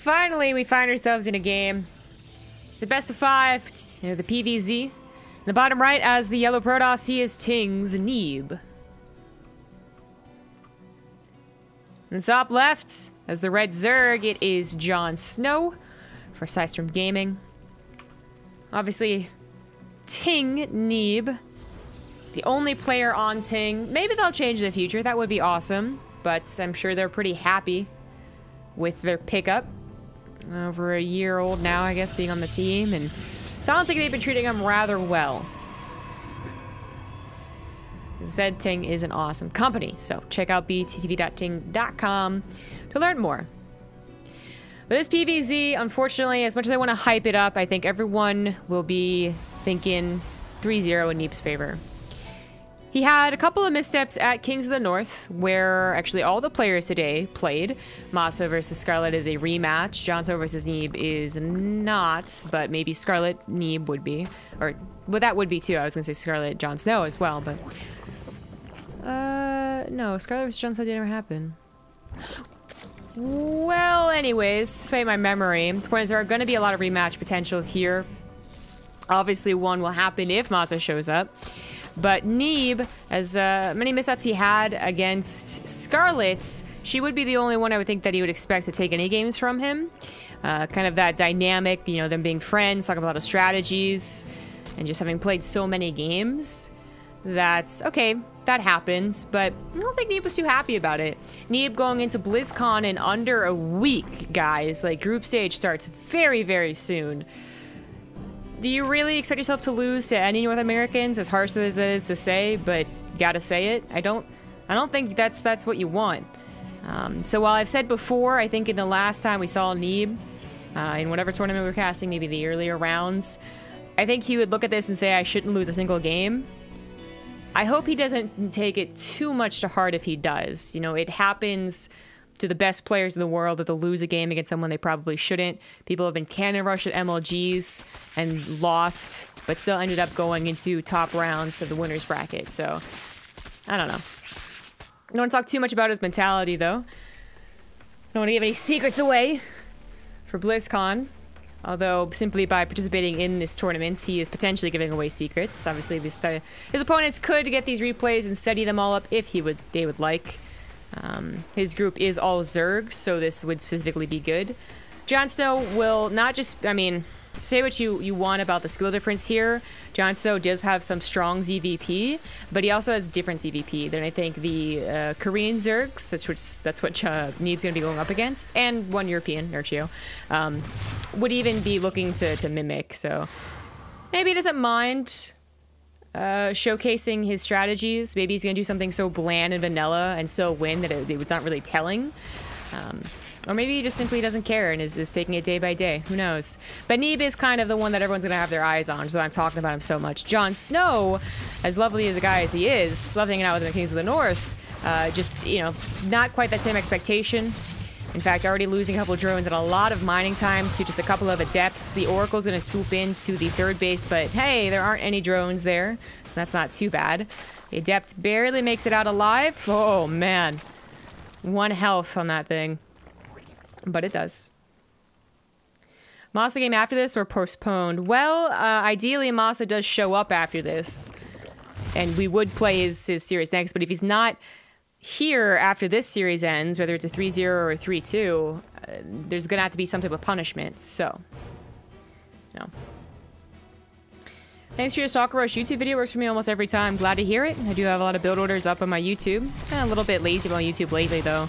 finally, we find ourselves in a game. The best of 5, you know, the PVZ. In the bottom right, as the yellow Protoss, he is Ting's Neeb. In the top left, as the red Zerg, it is JonSnow for Systrom Gaming. Obviously, Ting Neeb, the only player on Ting. Maybe they'll change in the future. That would be awesome. But I'm sure they're pretty happy with their pickup. Over a year old now, I guess, being on the team. And so I don't think they've been treating him rather well. Zed Ting is an awesome company, so check out btv.ting.com to learn more. But this PVZ, unfortunately, as much as I want to hype it up, I think everyone will be thinking 3-0 in Neeb's favor. He had a couple of missteps at Kings of the North, where actually all the players today played. Masa versus Scarlet is a rematch. JonSnow versus Neeb is not, but maybe Scarlet Neeb would be. Or, well, that would be too. I was going to say Scarlet JonSnow as well, but... no, Scarlet vs. JonSnow didn't ever happen. Well, anyways, despite my memory, the point is there are going to be a lot of rematch potentials here. Obviously, one will happen if Masa shows up. But Neeb, as many mishaps he had against Scarlet, she would be the only one I would think that he would expect to take any games from him. Kind of that dynamic, you know, them being friends, talking about a lot of strategies, and just having played so many games. That's okay, that happens, but I don't think Neeb was too happy about it. Neeb going into BlizzCon in under a week, guys. Like, group stage starts very, very soon. Do you really expect yourself to lose to any North Americans, as harsh as it is to say, but gotta say it? I don't think that's what you want. So while I've said before, I think in the last time we saw Neeb, in whatever tournament we were casting, maybe the earlier rounds, I think he would look at this and say, I shouldn't lose a single game. I hope he doesn't take it too much to heart if he does. You know, it happens to the best players in the world that they'll lose a game against someone they probably shouldn't. People have been cannon rushed at MLGs and lost, but still ended up going into top rounds of the winner's bracket. So, I don't know. I don't want to talk too much about his mentality, though. I don't want to give any secrets away for BlizzCon. Although, simply by participating in this tournament, he is potentially giving away secrets. Obviously, his opponents could get these replays and study them all up if they would like. His group is all Zerg, so this would specifically be good. JonSnow will not just, I mean, say what you want about the skill difference here. JonSnow does have some strong ZvP, but he also has different ZvP than I think the Korean Zergs. That's what Neeb's going to be going up against, and one European, Nurchio, would even be looking to mimic. So maybe he doesn't mind showcasing his strategies. Maybe he's gonna do something so bland and vanilla and still win that it was not really telling. Or maybe he just simply doesn't care and is taking it day by day. Who knows? But Neeb is kind of the one that everyone's gonna have their eyes on, so I'm talking about him so much. JonSnow, as lovely as a guy as he is, love hanging out with the Kings of the North, just, you know, not quite that same expectation. In fact, already losing a couple of drones and a lot of mining time to just a couple of adepts. The Oracle's gonna swoop into the third base, but hey, there aren't any drones there, so that's not too bad. The adept barely makes it out alive. Oh, man. 1 health on that thing. But it does. Masa game after this or postponed? Well, ideally, Masa does show up after this, and we would play his series next, but if he's not here after this series ends, whether it's a 3-0 or a 3-2, there's gonna have to be some type of punishment, so. No. Thanks for your Stalker Rush YouTube video. Works for me almost every time. Glad to hear it. I do have a lot of build orders up on my YouTube. A little bit lazy on YouTube lately, though.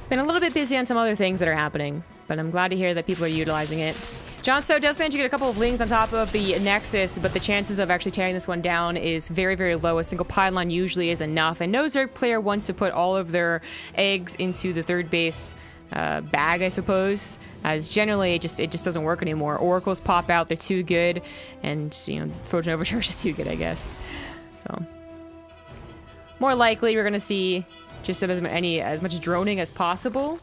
Been a little bit busy on some other things that are happening, but I'm glad to hear that people are utilizing it. JonSnow does manage to get a couple of lings on top of the Nexus, but the chances of actually tearing this one down is very, very low. A single pylon usually is enough, and no Zerg player wants to put all of their eggs into the third base bag, I suppose, as generally it just doesn't work anymore. Oracles pop out, they're too good, and, you know, Trojan Overcharge is too good, I guess. So, more likely we're going to see just as much droning as possible.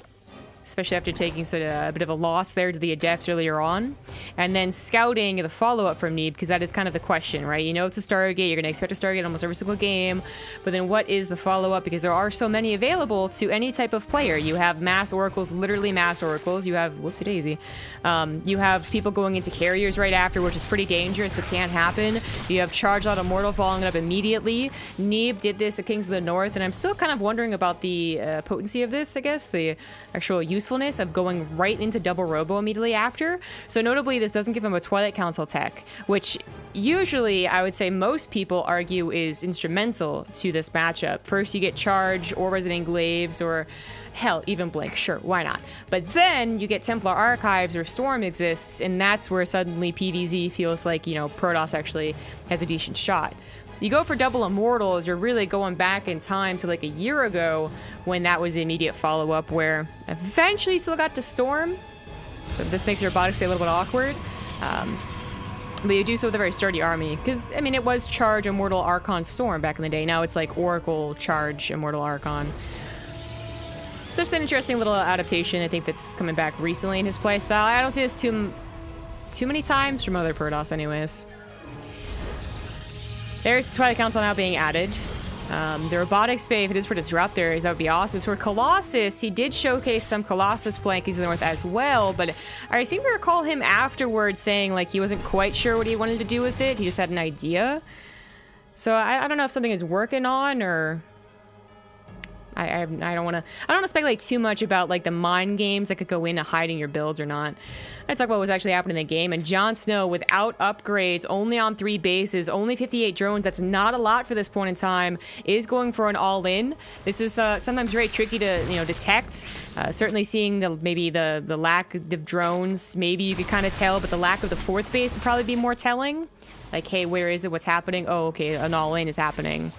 especially after taking sort of a bit of a loss there to the Adept earlier on. And then scouting the follow-up from Neeb, because that is kind of the question, right? You know it's a Stargate, you're going to expect a Stargate almost every single game, but then what is the follow-up? Because there are so many available to any type of player. You have mass oracles, literally mass oracles. You have, whoopsie-daisy, you have people going into carriers right after, which is pretty dangerous, but can't happen. You have Charge Lot Immortal following it up immediately. Neeb did this at Kings of the North, and I'm still kind of wondering about the potency of this, I guess, the actual usefulness of going right into double robo immediately after. So notably, this doesn't give him a Twilight Council tech, which usually I would say most people argue is instrumental to this matchup. First, you get Charge or Resident Glaives, or hell, even Blink. Sure, why not? But then you get Templar Archives or Storm exists, and that's where suddenly PvZ feels like, you know, Protoss actually has a decent shot. You go for double Immortals, you're really going back in time to like a year ago when that was the immediate follow-up, where eventually still got to Storm. So this makes your robotics be a little bit awkward. But you do so with a very sturdy army, because, I mean, it was Charge Immortal Archon Storm back in the day. Now it's like Oracle Charge Immortal Archon. So it's an interesting little adaptation, I think, that's coming back recently in his playstyle. I don't see this too many times from other Protoss anyways. There's the Twilight Council now being added. The Robotics Bay, if it is for Disruptors, that would be awesome. So for Colossus, he did showcase some Colossus plankings in the North as well, but I seem to recall him afterwards saying like he wasn't quite sure what he wanted to do with it. He just had an idea. So I don't know if something is working on, or I don't want to speculate too much about like the mind games that could go into hiding your builds or not. I talk about what's actually happening in the game. And JonSnow, without upgrades, only on 3 bases, only 58 drones, that's not a lot for this point in time, is going for an all-in. This is sometimes very tricky to, you know, detect. Certainly seeing maybe the lack of drones, maybe you could kind of tell, but the lack of the 4th base would probably be more telling. Like, hey, where is it? What's happening? Oh, okay, an all-in is happening.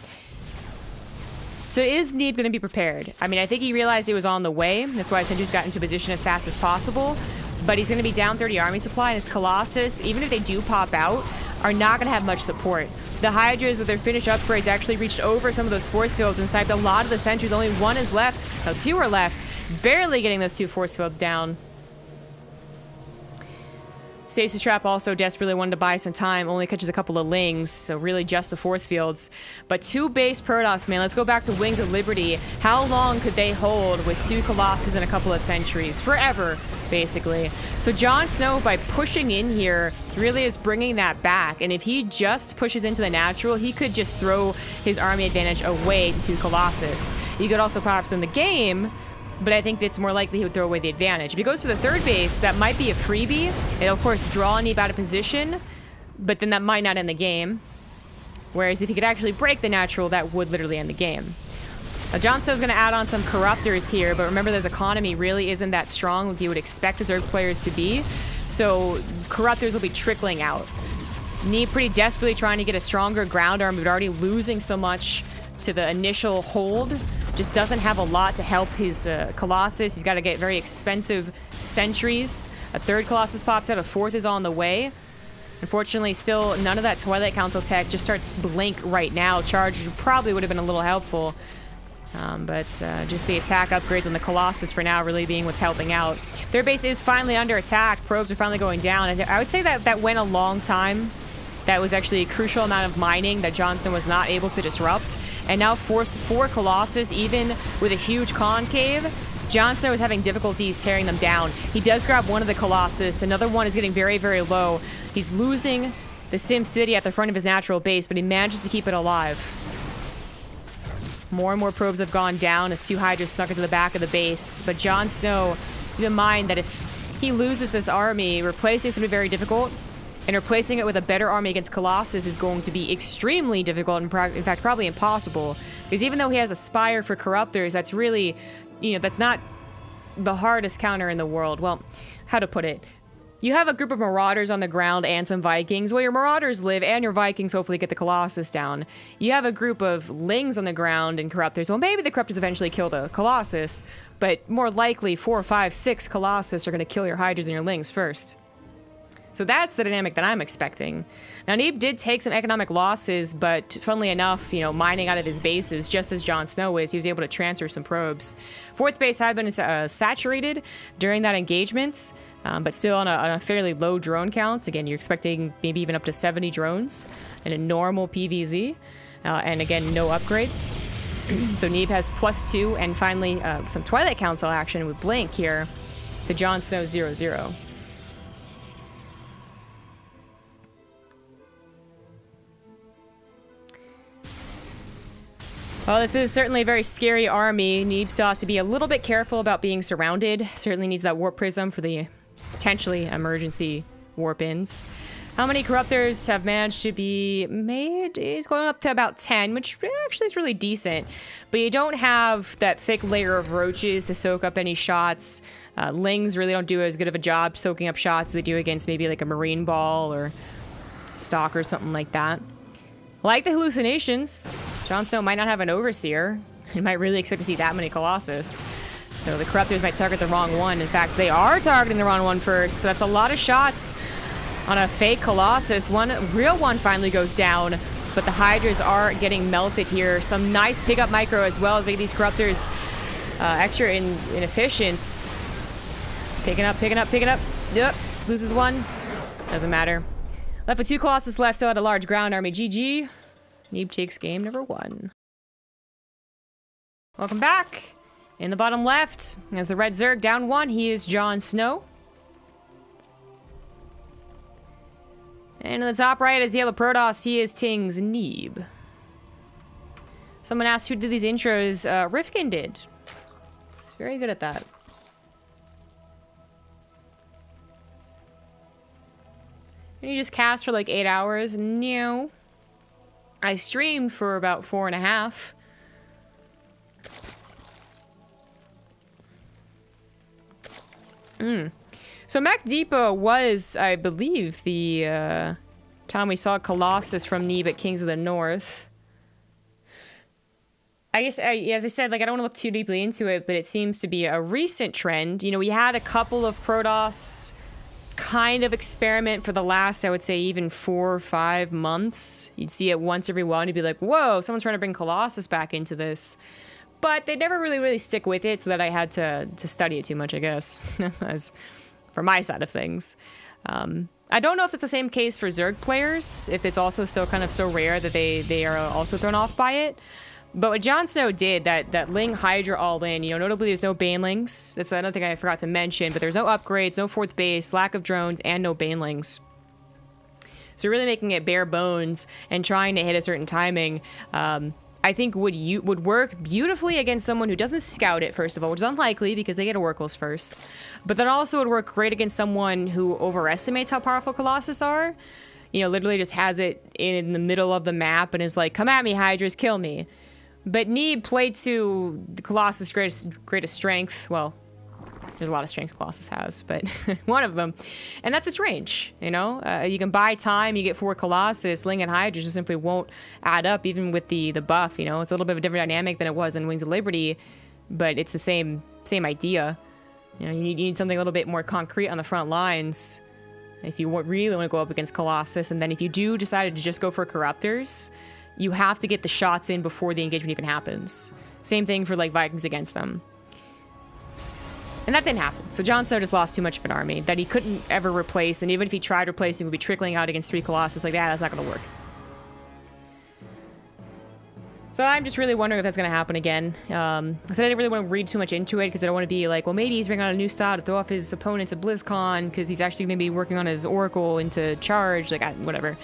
So is Neeb going to be prepared? I mean, I think he realized it was on the way. That's why Sentry's got into position as fast as possible. But he's going to be down 30 army supply, and his Colossus, even if they do pop out, are not going to have much support. The Hydras, with their finished upgrades, actually reached over some of those force fields and sniped a lot of the sentries. Only 1 is left. No, 2 are left. Barely getting those 2 force fields down. Stasis Trap also desperately wanted to buy some time, only catches a couple of Lings, so really just the force fields. But 2 base Protoss, man. Let's go back to Wings of Liberty. How long could they hold with 2 Colossus and a couple of sentries? Forever, basically. So JonSnow, by pushing in here, really is bringing that back. And if he just pushes into the natural, he could just throw his army advantage away to 2 Colossus. You could also perhaps win the game, but I think it's more likely he would throw away the advantage. If he goes for the 3rd base, that might be a freebie. It'll, of course, draw Neeb out of position, but then that might not end the game. Whereas if he could actually break the natural, that would literally end the game. Now, JonSnow's going to add on some Corruptors here, but remember, his economy really isn't that strong like you would expect Zerg players to be. So Corruptors will be trickling out. Neeb pretty desperately trying to get a stronger ground army, but already losing so much to the initial hold. Just doesn't have a lot to help his Colossus. He's got to get very expensive sentries. A 3rd Colossus pops out, a 4th is on the way. Unfortunately, still none of that Twilight Council tech. Just starts Blink right now. Charge probably would have been a little helpful. But just the attack upgrades on the Colossus for now really being what's helping out. Their base is finally under attack. Probes are finally going down. And I would say that went a long time. That was actually a crucial amount of mining that Johnson was not able to disrupt. And now 4 Colossus, even with a huge concave, JonSnow is having difficulties tearing them down. He does grab one of the Colossus. Another one is getting very, very low. He's losing the Sim City at the front of his natural base, but he manages to keep it alive. More and more probes have gone down as 2 Hydras snuck into the back of the base. But JonSnow, keep in mind that if he loses this army, replacing it's going to be very difficult. And replacing it with a better army against Colossus is going to be extremely difficult, and in fact, probably impossible. Because even though he has a Spire for Corruptors, that's really, you know, that's not the hardest counter in the world. Well, how to put it? You have a group of Marauders on the ground and some Vikings. Well, your Marauders live, and your Vikings hopefully get the Colossus down. You have a group of Lings on the ground and Corruptors. Well, maybe the Corruptors eventually kill the Colossus, but more likely 4, 5, 6 Colossus are going to kill your Hydras and your Lings first. So that's the dynamic that I'm expecting. Now, Neeb did take some economic losses, but funnily enough, you know, mining out of his bases, just as JonSnow is, he was able to transfer some probes. 4th base had been saturated during that engagement, but still on a fairly low drone count. Again, you're expecting maybe even up to 70 drones in a normal PVZ. And again, no upgrades. So Neeb has +2, and finally some Twilight Council action with Blink here to JonSnow 0-0. Well, this is certainly a very scary army. Neeb still has to be a little bit careful about being surrounded. Certainly needs that warp prism for the potentially emergency warp-ins. How many corruptors have managed to be made? He's going up to about 10, which actually is really decent. But you don't have that thick layer of roaches to soak up any shots. Lings really don't do as good of a job soaking up shots as they do against maybe like a marine ball or stalk or something like that. Like the hallucinations, JonSnow might not have an overseer. He might really expect to see that many Colossus. So the corruptors might target the wrong one. In fact, they are targeting the wrong one first. So that's a lot of shots on a fake Colossus. One real one finally goes down, but the Hydras are getting melted here. Some nice pickup micro as well as making these corruptors extra inefficient. It's picking up. Yep, loses one. Doesn't matter. Left with 2 Colossus left, still had a large ground army. GG. Neeb takes game number 1. Welcome back. In the bottom left, as the red Zerg down 1, he is JonSnow. And in the top right is the yellow Protoss, he is Ting's Neeb. Someone asked who did these intros. Rifkin did. He's very good at that. And you just cast for like 8 hours? No. I streamed for about 4.5. So Mech Depot was, I believe, the time we saw Colossus from Neeb at Kings of the North. I guess, as I said, like, I don't want to look too deeply into it, but it seems to be a recent trend. You know, we had a couple of Protoss kind of experiment for the last, I would say, even 4 or 5 months. You'd see it once every while and you'd be like, whoa, someone's trying to bring Colossus back into this. But they never really stick with it, so that I had to study it too much, I guess, as for my side of things. I don't know if it's the same case for Zerg players, if it's also so kind of so rare that they are also thrown off by it. But what JonSnow did, that Ling Hydra all in, you know, notably there's no Banelings. That's another thing I forgot to mention, but there's no upgrades, no 4th base, lack of drones, and no Banelings. So really making it bare bones and trying to hit a certain timing, I think would work beautifully against someone who doesn't scout it, first of all, which is unlikely because they get oracles first. But then also would work great against someone who overestimates how powerful Colossus are. You know, literally just has it in the middle of the map and is like, come at me, Hydras, kill me. But Neeb played to the Colossus' greatest strength. Well, there's a lot of strengths Colossus has, but one of them. And that's its range, you know? You can buy time, you get 4 Colossus, Ling and Hydra just simply won't add up, even with the buff, you know? It's a little bit of a different dynamic than it was in Wings of Liberty, but it's the same idea. You know, you need something a little bit more concrete on the front lines if you really want to go up against Colossus. And then if you do decide to just go for Corruptors, you have to get the shots in before the engagement even happens. Same thing for, like, Vikings against them. And that didn't happen. So JonSnow just lost too much of an army that he couldn't ever replace, and even if he tried replacing, it would be trickling out against 3 Colossus like that. That's not going to work. So I'm just really wondering if that's going to happen again. I said I didn't really want to read too much into it because I don't want to be like, well, maybe he's bringing out a new style to throw off his opponents at BlizzCon because he's actually going to be working on his Oracle into Charge, like, whatever.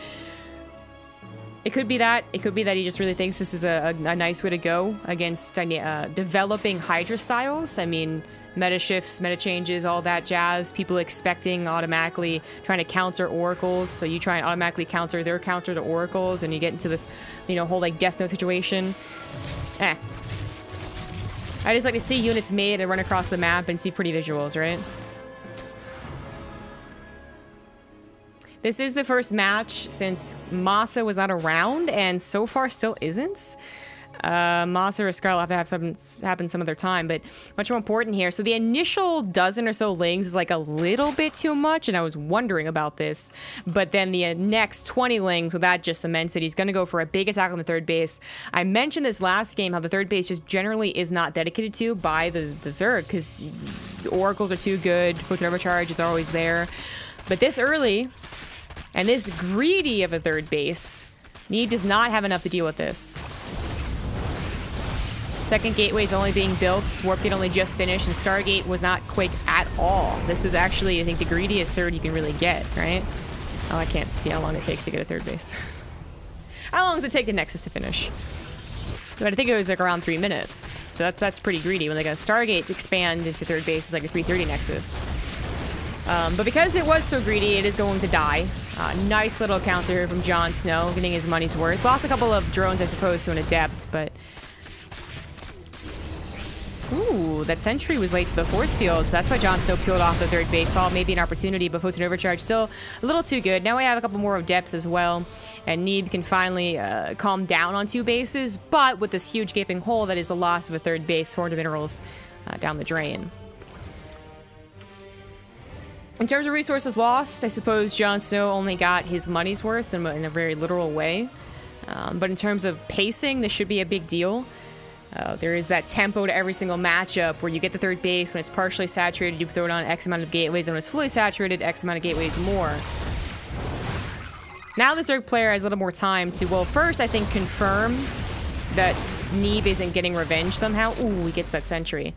It could be that. It could be that he just really thinks this is a nice way to go against developing Hydra styles. I mean, meta shifts, meta changes, all that jazz. People expecting automatically trying to counter oracles. So you try and automatically counter their counter to oracles, and you get into this, you know, whole like Death Note situation. I just like to see units made and run across the map and see pretty visuals, right? This is the first match since Masa was not around, and so far still isn't. Masa or Scarlet have to have happen some other time, but much more important here. So the initial dozen or so lings is like a little bit too much, and I was wondering about this. But then the next 20 lings, well, that just cements it. He's going to go for a big attack on the third base. I mentioned this last game, how the third base just generally is not dedicated to by the Zerg, because the oracles are too good, Photon Overcharge is always there. But this early, and this greedy of a third base, Neeb does not have enough to deal with this. Second gateway is only being built. Warp Gate only just finished, and Stargate was not quick at all. This is actually, I think, the greediest third you can really get, right? Oh, I can't see how long it takes to get a third base. How long does it take the Nexus to finish? But I think it was like around 3 minutes. So that's pretty greedy. When they got Stargate expand into third base, it's like a 3:30 Nexus. But because it was so greedy, it is going to die. Nice little counter here from JonSnow, getting his money's worth. Lost a couple of drones, I suppose, to an Adept, but... Ooh, that sentry was late to the force field. So that's why JonSnow peeled off the third base. Saw maybe an opportunity, but Photon Overcharge still a little too good. Now we have a couple more Adepts as well, and Neeb can finally calm down on 2 bases, but with this huge gaping hole that is the loss of a third base, 400 minerals down the drain. In terms of resources lost, I suppose JonSnow only got his money's worth in a very literal way. But in terms of pacing, this should be a big deal. There is that tempo to every single matchup where you get the third base. When it's partially saturated, you throw it on X amount of gateways, and when it's fully saturated, X amount of gateways more. Now the Zerg player has a little more time to, well, first, I think, confirm that Neeb isn't getting revenge somehow. Ooh, he gets that sentry.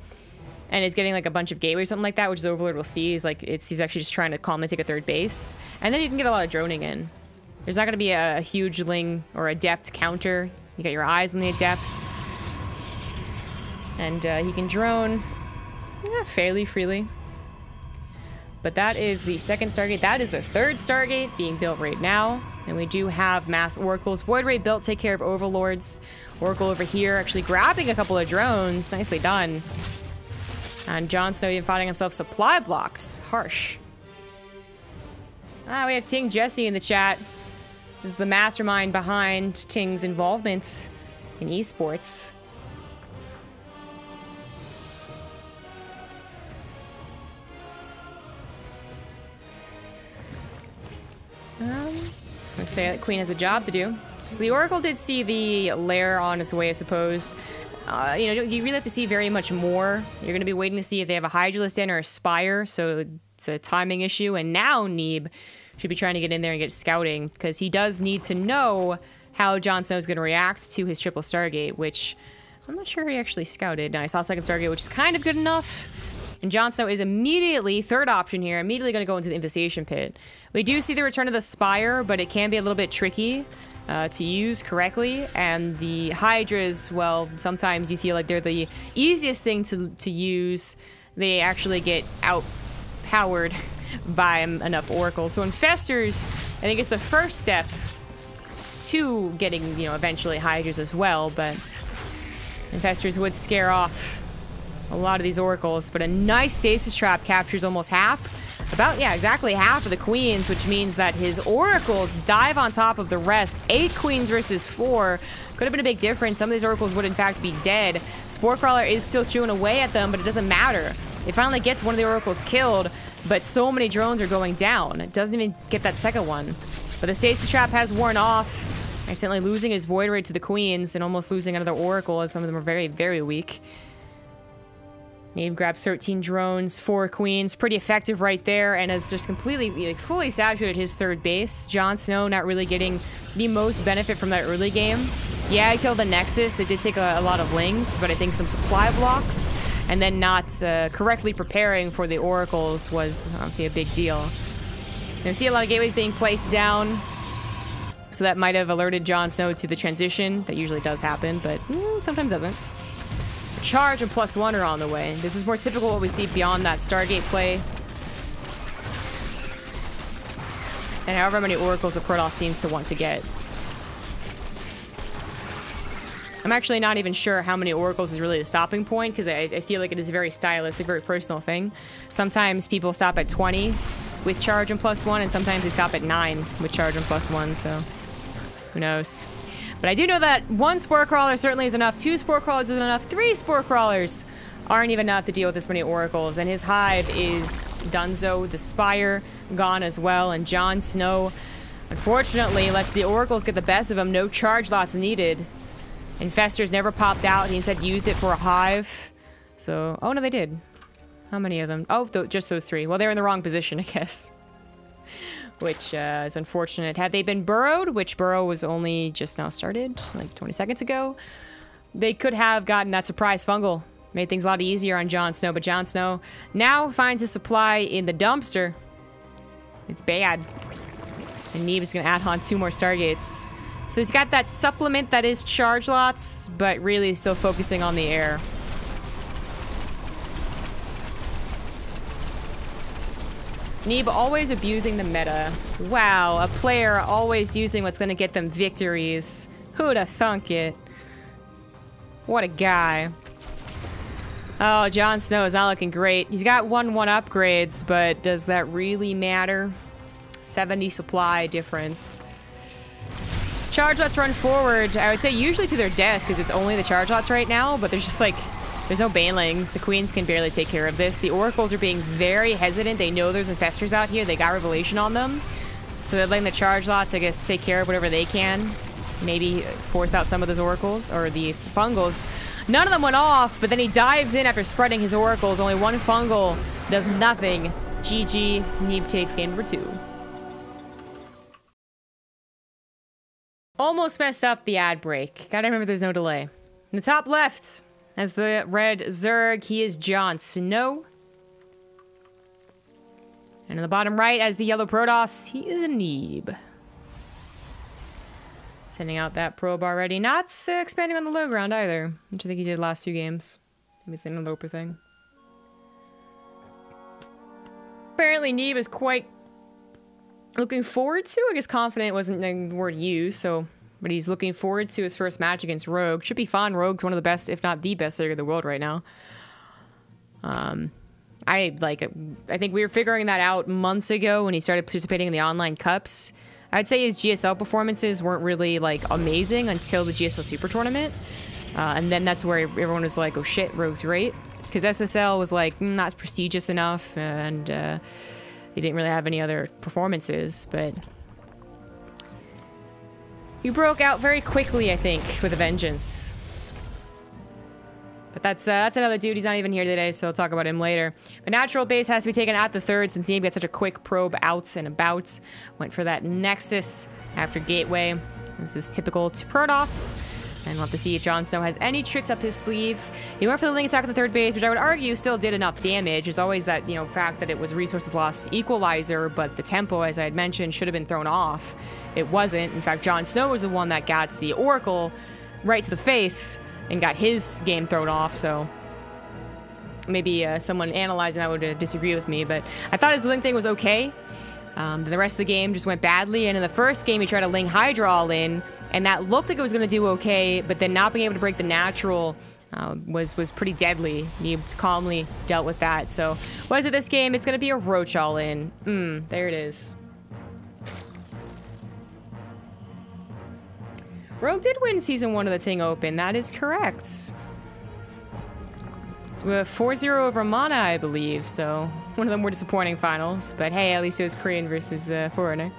And is getting like a bunch of gateways, something like that, which is Overlord will see. He's actually just trying to calmly take a third base. And then you can get a lot of droning in. There's not going to be a huge ling or adept counter. You got your eyes on the adepts. And he can drone fairly freely. But that is the second Stargate. That is the third Stargate being built right now. And we do have mass oracles. Void Ray built, take care of overlords. Oracle over here actually grabbing a couple of drones. Nicely done. And JonSnow even finding himself supply blocks. Harsh. We have Ting Jesse in the chat. This is the mastermind behind Ting's involvement in esports. I was gonna say that Queen has a job to do. So the Oracle did see the lair on its way, I suppose. You know, you really have to see very much more. You're going to be waiting to see if they have a Hydralisk in or a Spire, so it's a timing issue. And now Neeb should be trying to get in there and get scouting, because he does need to know how JonSnow is going to react to his triple Stargate, which I'm not sure he actually scouted. Now, I saw second Stargate, which is kind of good enough. And JonSnow is immediately, third option here, immediately going to go into the Infestation Pit. We do see the return of the Spire, but it can be a little bit tricky to use correctly, and the Hydras, well, sometimes you feel like they're the easiest thing to use. They actually get outpowered by enough oracles. So Infestors, I think it's the first step to getting, you know, eventually Hydras as well, but Infestors would scare off a lot of these oracles. But a nice stasis trap captures almost half. About, yeah, exactly half of the queens, which means that his oracles dive on top of the rest. 8 queens versus 4. Could have been a big difference. Some of these oracles would, in fact, be dead. Spore Crawler is still chewing away at them, but it doesn't matter. It finally gets one of the oracles killed, but so many drones are going down. It doesn't even get that second one. But the stasis trap has worn off, accidentally losing his Void Ray to the queens and almost losing another oracle, as some of them are very, very weak. Neeb grabs 13 drones, 4 queens, pretty effective right there, and has just completely, like, fully saturated his third base. JonSnow not really getting the most benefit from that early game. Yeah, I killed the Nexus. It did take a lot of lings, but I think some supply blocks, and then not correctly preparing for the oracles was obviously a big deal. You see a lot of gateways being placed down, so that might have alerted JonSnow to the transition. That usually does happen, but sometimes doesn't. Charge and +1 are on the way. This is more typical what we see beyond that Stargate play. And however many oracles the Protoss seems to want to get. I'm actually not even sure how many oracles is really the stopping point, because I feel like it is a very stylistic, very personal thing. Sometimes people stop at 20 with charge and +1, and sometimes they stop at 9 with charge and +1, so who knows. But I do know that 1 Spore Crawler certainly is enough, 2 Spore Crawlers is enough, 3 Spore Crawlers aren't even enough to deal with this many oracles. And his hive is Dunzo, the Spire gone as well, and JonSnow unfortunately lets the oracles get the best of him. No charge lots needed. Infestors never popped out. He instead used it for a hive. So, oh no, they did. How many of them? Oh, just those 3. Well, they're in the wrong position, I guess. Which is unfortunate. Had they been burrowed, which burrow was only just now started, like 20 seconds ago, they could have gotten that surprise fungal. Made things a lot easier on JonSnow, but JonSnow now finds his supply in the dumpster. It's bad. And Neeb is going to add on 2 more Stargates. So he's got that supplement that is charge lots, but really still focusing on the air. Neeb always abusing the meta. Wow, a player always using what's going to get them victories. Who'd have thunk it? What a guy. Oh, JonSnow is not looking great. He's got 1/1 upgrades, but does that really matter? 70 supply difference. Charge lots run forward. I would say usually to their death because it's only the charge lots right now, but there's just like, there's no banelings. The queens can barely take care of this. The oracles are being very hesitant. They know there's infestors out here. They got revelation on them. So they're letting the charge lots, I guess, take care of whatever they can. Maybe force out some of those oracles or the fungals. None of them went off, but then he dives in after spreading his oracles. Only 1 fungal does nothing. GG. Neeb takes game number 2. Almost messed up the ad break. Gotta remember there's no delay. In the top left, as the red Zerg, he is JonSnow. And in the bottom right, as the yellow Protoss, he is a Neeb. Sending out that probe already. Not expanding on the low ground either, which I think he did last 2 games. Maybe it's another Loper thing. Apparently Neeb is quite looking forward to, I guess confident wasn't the word used, so, but he's looking forward to his first match against Rogue. Should be fun. Rogue's one of the best, if not the best Zerg in the world right now. I think we were figuring that out months ago when he started participating in the online cups. I'd say his GSL performances weren't really, like, amazing until the GSL Super Tournament. And then that's where everyone was like, oh shit, Rogue's great. Because SSL was, like, not prestigious enough, and he didn't really have any other performances, but he broke out very quickly, I think, with a vengeance. But that's another dude. He's not even here today, so I'll talk about him later. The natural base has to be taken at the 3rd since Neeb got such a quick probe out and about. Went for that Nexus after Gateway. This is typical to Protoss. And we'll have to see if JonSnow has any tricks up his sleeve. He went for the Link attack on the 3rd base, which I would argue still did enough damage. There's always that, you know, fact that it was resources lost equalizer, but the tempo, as I had mentioned, should have been thrown off. It wasn't. In fact, JonSnow was the one that got the Oracle right to the face and got his game thrown off, so maybe someone analyzing that would disagree with me, but I thought his Link thing was okay. The rest of the game just went badly, and in the first game he tried to Ling Hydra all in, and that looked like it was going to do okay, but then not being able to break the natural was pretty deadly. He calmly dealt with that, so what is it this game? It's going to be a Roach all in. There it is. Rogue did win Season 1 of the Ting Open, that is correct. With 4-0 over Mana, I believe, so one of the more disappointing finals. But hey, at least it was Korean versus Foreigner.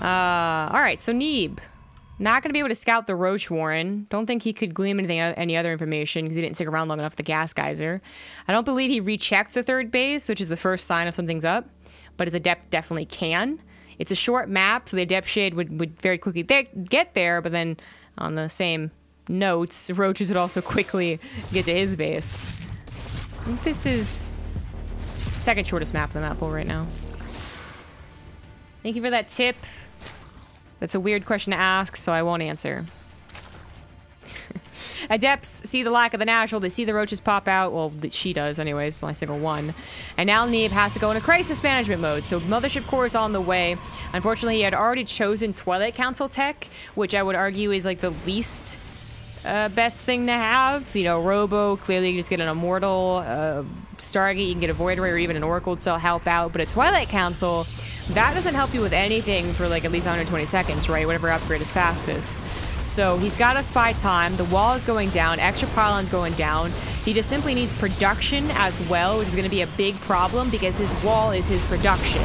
Alright, so Neeb. Not going to be able to scout the Roach Warren. Don't think he could glean any other information because he didn't stick around long enough for the Gas Geyser. I don't believe he rechecked the 3rd base, which is the first sign of something's up. But his Adept definitely can. It's a short map, so the Adept Shade would very quickly get there, but then on the same notes, Roaches would also quickly get to his base. I think this is 2nd shortest map in the map pool right now. Thank you for that tip. That's a weird question to ask, so I won't answer. Adepts see the lack of the natural, they see the Roaches pop out, well, she does anyways, so I single 1. And now Neeb has to go into crisis management mode, so Mothership Core is on the way. Unfortunately, he had already chosen Twilight Council tech, which I would argue is like the least best thing to have. You know, Robo, clearly you just get an Immortal, Stargate, you can get a Void Ray or even an Oracle to still help out, but a Twilight Council, that doesn't help you with anything for like at least 120 seconds, right? Whatever upgrade is fastest. So he's got to buy time. The wall is going down. Extra pylon's going down. He just simply needs production as well, which is going to be a big problem because his wall is his production.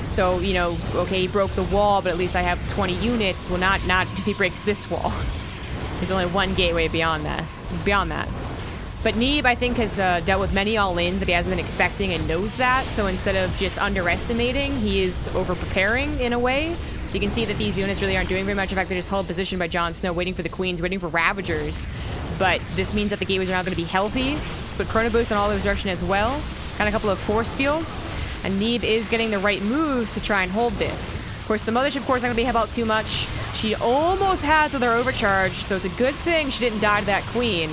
So, you know, okay, he broke the wall, but at least I have 20 units. Well, not if he breaks this wall. There's only one gateway beyond that. But Neeb, I think, has dealt with many all-ins that he hasn't been expecting and knows that. So instead of just underestimating, he is over-preparing in a way. You can see that these units really aren't doing very much. In fact, they're just held position by JonSnow, waiting for the Queens, waiting for Ravagers. But this means that the gateways are not going to be healthy. But Chrono Boost on all those direction as well. Got a couple of Force Fields. And Neeb is getting the right moves to try and hold this. Of course, the Mothership Core is not going to be helped out too much. She almost has with her overcharge, so it's a good thing she didn't die to that Queen.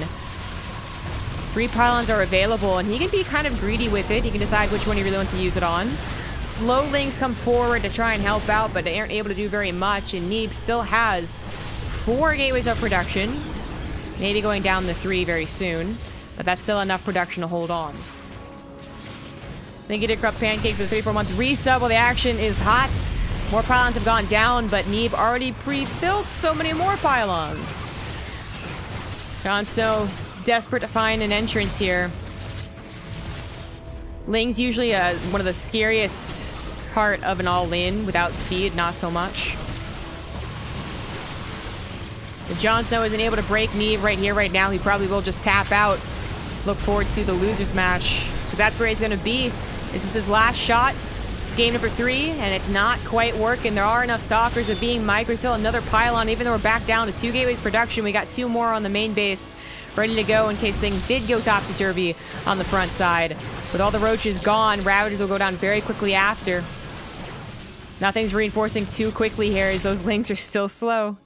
3 pylons are available, and he can be kind of greedy with it. He can decide which one he really wants to use it on. Slow links come forward to try and help out, but they aren't able to do very much, and Neeb still has 4 gateways of production. Maybe going down to 3 very soon, but that's still enough production to hold on. Thank you to Corrupt Pancake for the 34-month resub. Well, the action is hot. More pylons have gone down, but Neeb already pre-built so many more pylons. JonSnow desperate to find an entrance here. Ling's usually one of the scariest part of an all-in. Without speed, not so much. If JonSnow isn't able to break Neeb right here, right now, he probably will just tap out. Look forward to the losers match, because that's where he's going to be. This is his last shot. It's game number 3, and it's not quite working. There are enough Stalkers, but being micro, still another pylon. Even though we're back down to 2 gateways production, we got 2 more on the main base ready to go in case things did go topsy-turvy on the front side. With all the roaches gone, Ravagers will go down very quickly after. Nothing's reinforcing too quickly here as those links are still slow.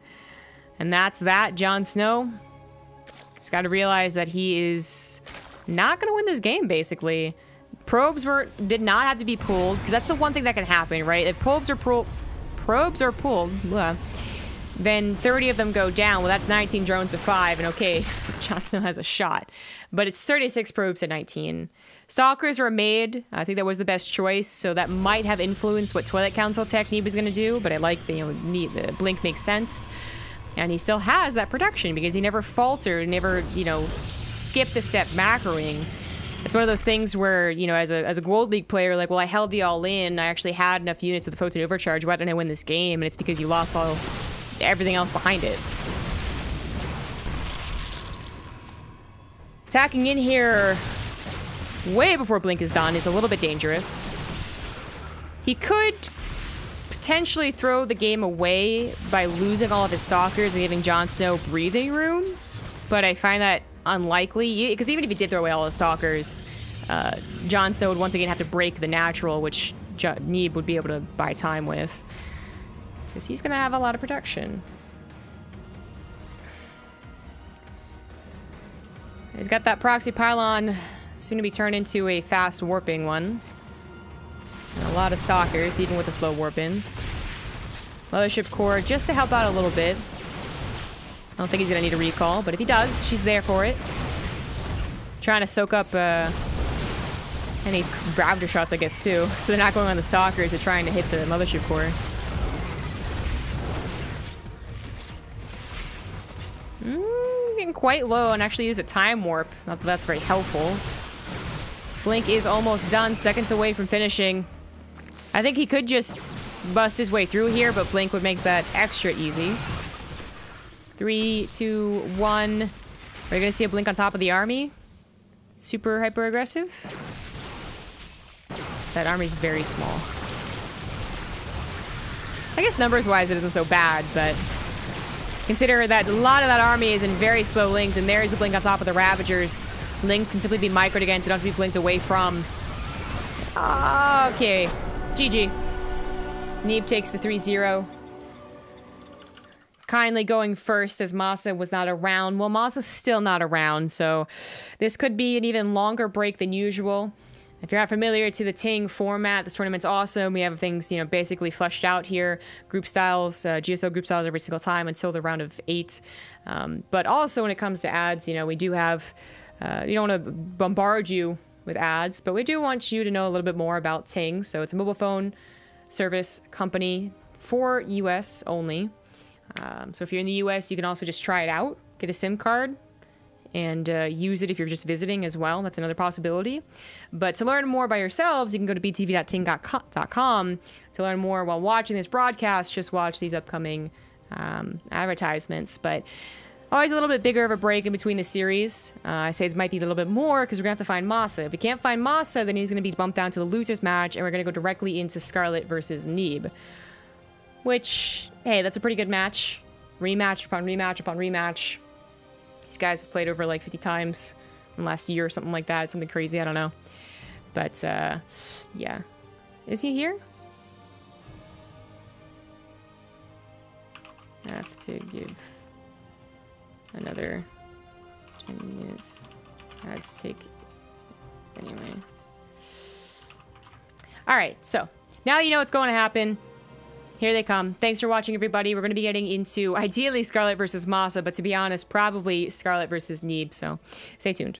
And that's that. JonSnow has got to realize that he is not going to win this game, basically. Probes did not have to be pulled, because that's the one thing that can happen, right? If probes are pulled, then 30 of them go down. Well, that's 19 drones to 5, and okay, JonSnow has a shot. But it's 36 probes to 19. Stalkers were made. I think that was the best choice, so that might have influenced what Twilight Council tech Neeb was going to do, but I like the, Blink makes sense. And he still has that production, because he never faltered, never, skipped a step macroing. It's one of those things where, as a Gold League player, like, well, I held the all-in. I actually had enough units with the Photon Overcharge. Why didn't I win this game? And it's because you lost everything else behind it. Attacking in here way before Blink is done is a little bit dangerous. He could potentially throw the game away by losing all of his Stalkers and giving JonSnow breathing room, but I find that unlikely, because even if he did throw away all his Stalkers, JonSnow would once again have to break the natural, which Neeb would be able to buy time with, because he's going to have a lot of production. He's got that proxy pylon, soon to be turned into a fast warping one. And a lot of Stalkers, even with the slow warp-ins. Mothership Core, just to help out a little bit. I don't think he's gonna need a recall, but if he does, she's there for it. Trying to soak up any Ravager shots, I guess, too. So they're not going on the Stalkers, they're trying to hit the Mothership Core. Getting quite low and actually use a time warp. Not that that's very helpful. Blink is almost done, seconds away from finishing. I think he could just bust his way through here, but Blink would make that extra easy. 3, 2, 1. Are you gonna see a Blink on top of the army? Super hyper aggressive. That army's very small. I guess numbers wise it isn't so bad, but consider that a lot of that army is in very slow links, and there's the Blink on top of the Ravagers. Link can simply be microed against, they don't have to be blinked away from. Okay. GG. Neeb takes the 3-0. Kindly going first as Masa was not around. Well, Masa's still not around, so this could be an even longer break than usual. If you're not familiar to the TING format, this tournament's awesome. We have things, basically fleshed out here. Group styles, GSL group styles every single time until the round of 8. But also when it comes to ads, we do have you don't want to bombard you with ads, but we do want you to know a little bit more about Ting. So it's a mobile phone service company for US only. So if you're in the US, you can also just try it out, get a SIM card, and use it if you're just visiting as well. That's another possibility. But to learn more by yourselves, you can go to btv.ting.com to learn more while watching this broadcast. Just watch these upcoming advertisements. But always a little bit bigger of a break in between the series. I say it might be a little bit more because we're going to have to find Masa. If we can't find Masa, then he's going to be bumped down to the losers match, and we're going to go directly into Scarlet versus Neeb. Which, hey, that's a pretty good match. Rematch upon rematch upon rematch. These guys have played over like 50 times in the last year or something like that. Something crazy, I don't know. But, yeah. Is he here? I have to give another 10 minutes. Let's take... Anyway. Alright, so now you know what's going to happen. Here they come. Thanks for watching, everybody. We're going to be getting into, ideally, Scarlet versus Masa, but to be honest, probably Scarlet versus Neeb, so stay tuned.